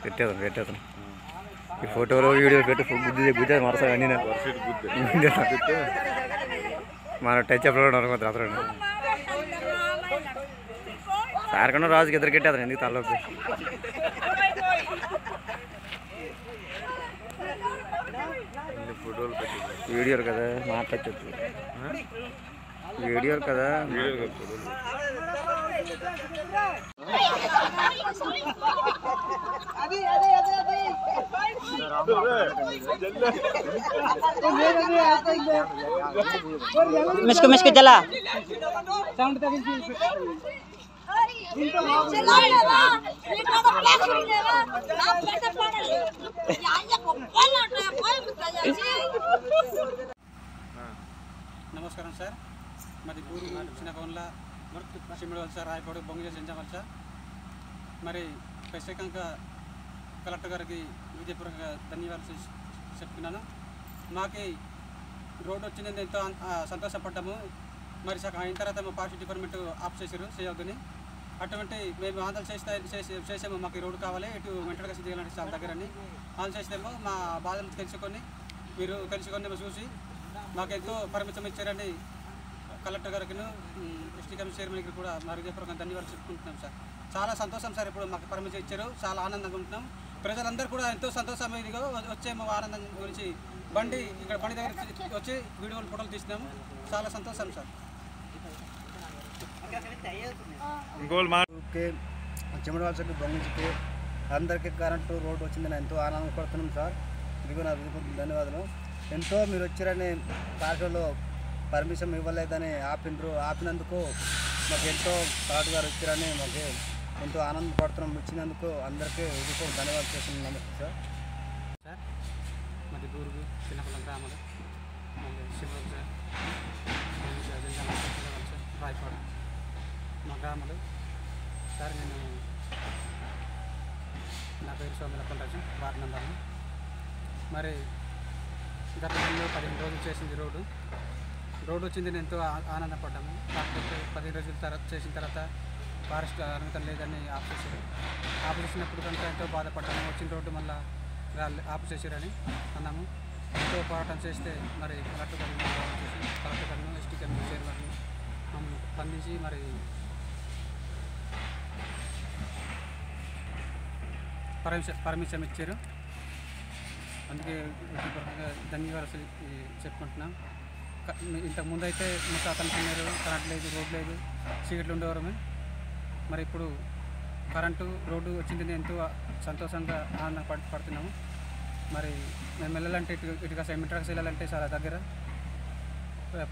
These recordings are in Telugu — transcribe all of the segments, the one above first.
పెట్టేద్దాం ఈ ఫోటోలో వీడియో పెట్టి గుద్దే మరసా అన్నీ మన టచ్ అప్లో అనుకుంటారు అతను సారకన్నా రాజుకి ఇద్దరు కట్టేద్దాం ఎందుకు తలలోకి వీడియోలు కదా మాట్లాడచ్చు వీడియోలు కదా मिसको मिसको चला నమస్కారం సార్ మాది ఊరు చిన్నపవన్ల చిమ్మిడివలస రాయపాడు బొంగజ చెంచవలస మరి ప్రత్యేకంగా కలెక్టర్ గారికి విజయపూర్వక ధన్యవాదాలు చెప్తున్నాను మాకు రోడ్డు వచ్చిందని ఎంతో సంతోషపడ్డాము మరి సగం అయిన తర్వాత మా పార్టీ డిపార్ట్మెంట్ ఆఫ్ చేశారు చేయొద్దని అటువంటి మేము ఆందోళన చేసాము మాకు రోడ్డు కావాలి ఇటు వెంటనే దిగాలంటే చాలా దగ్గరని ఆందోళన చేసాము మా బాధలు తెలుసుకొని మీరు చూసి మాకు ఎంతో పర్మిషన్ ఇచ్చారని కలెక్టర్ గారికి ఎస్టీ కమిషన్ చైర్మన్కి కూడా మా హృదయపూర్వకంగా ధన్యవాదాలు చెప్పుకుంటున్నాం సార్ చాలా సంతోషం సార్ ఇప్పుడు మాకు పర్మిషన్ ఇచ్చారు చాలా ఆనందంగా ఉంటున్నాం ప్రజలందరూ కూడా ఎంతో సంతోషం ఇదిగా వచ్చే మా ఆనందం గురించి బండి దగ్గర వచ్చి వీడియోలు ఫోటోలు తీసినాము చాలా సంతోషం సార్ చిమ్మడివలసకి బొంగించికి అందరికీ కరెంటు రోడ్డు వచ్చిందని ఎంతో ఆనందపడుతున్నాం సార్ ఇదిగో నా ధన్యవాదాలు ఎంతో మీరు వచ్చారని పార్టీలో పర్మిషన్ ఇవ్వలేదని ఆపినందుకు మాకు ఎంతో కలెక్టర్ గారు వచ్చారని మాకు ఎంతో ఆనందపడుతున్నాం ఇచ్చినందుకు అందరికీ ఇది ధన్యవాదాలు చేస్తున్నాం నమస్తే సార్ సార్ మాది గూరుగు చిన్నపల్లం గ్రామాలు మళ్ళీ శివవలస రాయపాడు మా గ్రామాలు సార్ నేను నా పేరు సోమల కొండరాజు వార్డు నంబర్లు మరి గత 15 రోజులు చేసింది రోడ్డు వచ్చింది నేను ఎంతో ఆనందపడ్డాము కాకపోతే 15 రోజుల తర్వాత చేసిన తర్వాత ఫారెస్ట్ అనుమతి లేదని ఆఫ్ చేసినప్పుడు కనుక ఎంతో బాధపడ్డాము వచ్చిన రోడ్డు మళ్ళీ ఆఫ్ చేశారని అన్నాము ఎంతో పోరాటం చేస్తే మరి కలెక్టర్ గారిని ఎస్టీ కమిషన్ చైర్మన్ మమ్మల్ని స్పందించి మరి పర్మిషన్ ఇచ్చారు అందుకే ధన్యవాదాలు చెప్పుకుంటున్నాం ఇంతకుముందు అయితే మొత్తం అతనుకున్నారు కరెంట్ లేదు రోడ్డు లేదు చీకట్లు ఉండేవారమే మరి ఇప్పుడు కరెంటు రోడ్డు వచ్చిందని ఎంతో సంతోషంగా ఆనందపడుతున్నాము మరి మేము వెళ్ళాలంటే ఇటుక సెమిట్రాక్స్ వెళ్ళాలంటే చాలా దగ్గర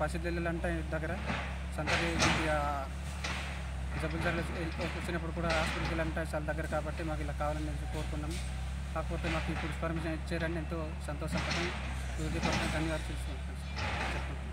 పరిస్థితులు వెళ్ళాలంటే దగ్గర సంతకి జబ్బులు వచ్చినప్పుడు కూడా హాస్పిటల్కి వెళ్ళాలంటే చాలా దగ్గర కాబట్టి మాకు ఇలా కావాలని నేను కోరుకున్నాము కాకపోతే మాకు ఇప్పుడు పర్మిషన్ ఇచ్చారని ఎంతో సంతోషపడతాం ధన్యవాదాలు తెలుసుకుంటున్నాను.